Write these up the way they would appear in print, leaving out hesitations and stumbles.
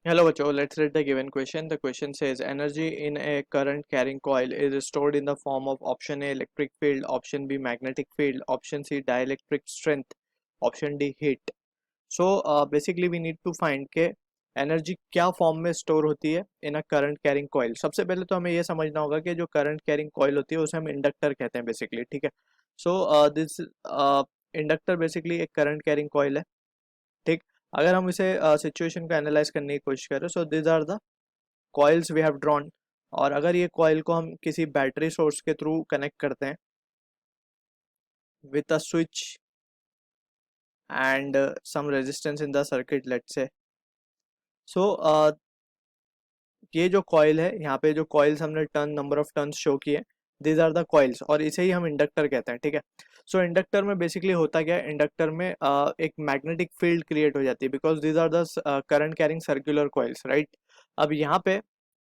Hello, Bacho. Let's read the given question. The question says energy in a current carrying coil is stored in the form of option A electric field, option B magnetic field, option C dielectric strength, option D heat. So basically we need to find के energy क्या form में store होती है इन a current carrying coil. सबसे पहले तो हमें ये समझना होगा कि जो करंट कैरिंग कॉइल होती है उसे हम इंडक्टर कहते हैं बेसिकली. ठीक है. सो दिस इंडक्टर बेसिकली एक करंट कैरिंग कॉइल है. ठीक. अगर हम इसे सिचुएशन को एनालाइज करने की कोशिश करें, so this are the coils we have drawn. और अगर ये कॉइल को हम किसी बैटरी सोर्स के थ्रू कनेक्ट करते हैं with a switch and some resistance in the circuit let's say. So ये जो कॉइल है, यहाँ पे जो कॉइल्स हमने turn number of turns show किए, दीज आर द कॉइल्स, और इसे ही हम इंडक्टर कहते हैं. ठीक है. सो इंडक्टर में बेसिकली होता क्या है, इंडक्टर में एक मैग्नेटिक फील्ड क्रिएट हो जाती है because these are the current carrying circular coils, right. अब यहाँ पे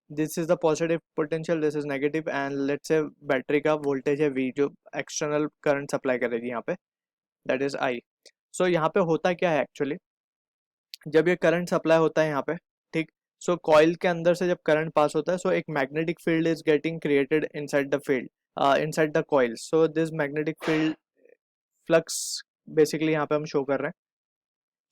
this is the positive potential, this is negative, and let's say battery का वोल्टेज है V जो एक्सटर्नल करंट सप्लाई करेगी यहाँ पे, दैट इज I. सो यहाँ पे होता क्या है एक्चुअली, जब ये करंट सप्लाई होता है यहाँ पे, ठीक. सो कॉइल के अंदर से जब करंट पास होता है, सो एक magnetic field is getting created inside the field, inside the coil. So this magnetic field flux basically यहाँ पे हम शो कर रहे हैं.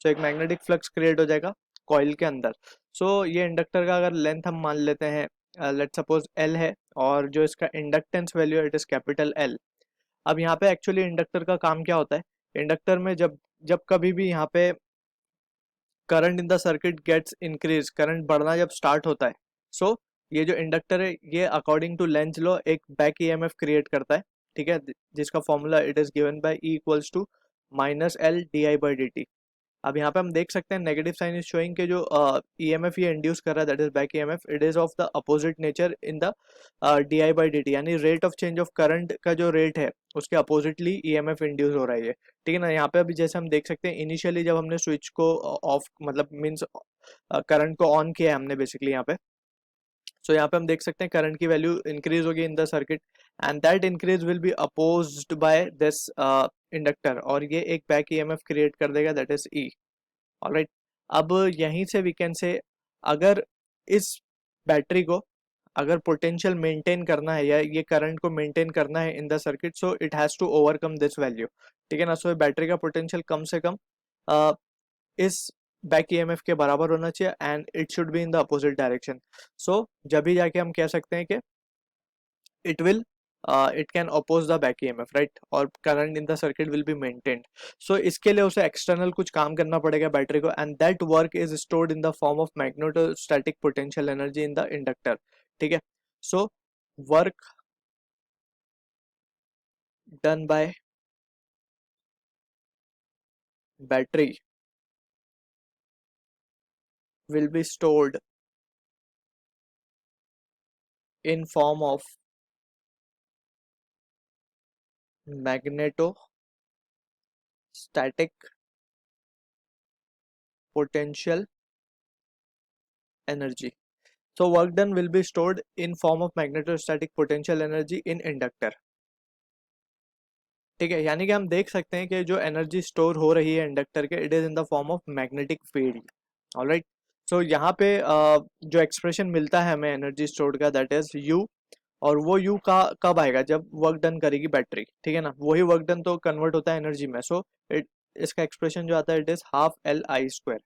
सो एक मैग्नेटिक फ्लक्स क्रिएट हो जाएगा कॉइल के अंदर. सो ये इंडक्टर का अगर लेंथ हम मान लेते हैं, लेट सपोज L है, और जो इसका इंडक्टेंस वैल्यू है इट इज कैपिटल L. अब यहाँ पे एक्चुअली इंडक्टर का काम क्या होता है, इंडक्टर में जब जब कभी भी यहाँ पे current in the circuit gets increase, current बढ़ना जब स्टार्ट होता है, सो ये जो इंडक्टर है ये अकॉर्डिंग टू लेंज लॉ एक बैक ईएमएफ क्रिएट करता है. ठीक है. जिसका formula it is given by E equals to minus L di/dt. अब यहाँ पे हम देख सकते हैं नेगेटिव साइन इज शोइंग के जो ईएमएफ ये इंड्यूस कर रहा है that is back EMF, it is of the opposite nature in the di/dt, यानी rate of change of current का जो रेट है उसके अपोजिटली ईएमएफ इंड्यूस हो रहा है ये. ठीक है ना. यहाँ पे अभी जैसे हम देख सकते हैं इनिशियली जब हमने स्विच को ऑफ मतलब मीन्स करंट को ऑन किया है हमने बेसिकली यहाँ पे, सो यहाँ पे हम देख सकते हैं करंट की वैल्यू इंक्रीज होगी in the circuit, and that increase will be opposed by this inductor, और ये एक बैक ईएमएफ क्रिएट कर देगा दैट इज E. ऑलराइट. अब यहीं से वी कैन से, अगर इस बैटरी को अगर पोटेंशियल मेंटेन करना है या ये करंट को मेंटेन करना है in the circuit, so it has to overcome this value. ठीक है ना. सो बैटरी का पोटेंशियल कम से कम इस बैक ईएमएफ के बराबर होना चाहिए and it should be in the opposite direction. So जब भी जाके हम कह सकते हैं कि it will it can oppose the back EMF, right, और current in the circuit will be maintained. So इसके लिए उसे external कुछ काम करना पड़ेगा बैटरी को, and that work is stored in the form of magnetostatic potential energy in the inductor. ठीक है. So work done by battery will be stored in form of magnetostatic potential energy. So work done will be stored in form of magnetostatic potential energy in inductor. ठीक है. यानी कि हम देख सकते हैं कि जो एनर्जी स्टोर हो रही है इंडक्टर के, it is in the form of magnetic field. Alright. So यहाँ पे जो एक्सप्रेशन मिलता है हमें एनर्जी स्टोर्ड का दैट इज U, और वो U का कब आएगा, जब वर्क डन करेगी बैटरी. ठीक है ना. वही वर्क डन तो कन्वर्ट होता है एनर्जी में. सो इट इसका एक्सप्रेशन जो आता है इट इज हाफ Li².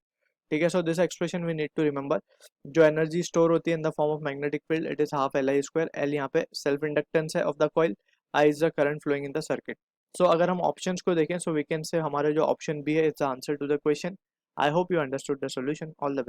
ठीक है. So this expression we need to remember. जो एनर्जी स्टोर होती है in the form of magnetic field it is half Li². L यहाँ पे सेल्फ इंडक्टेंस है of the coil, I is the current flowing in the circuit. So अगर हम options को देखें, सो वी कैन से हमारे जो ऑप्शन बी है it's the answer to the question. I hope you understood the solution. All the best.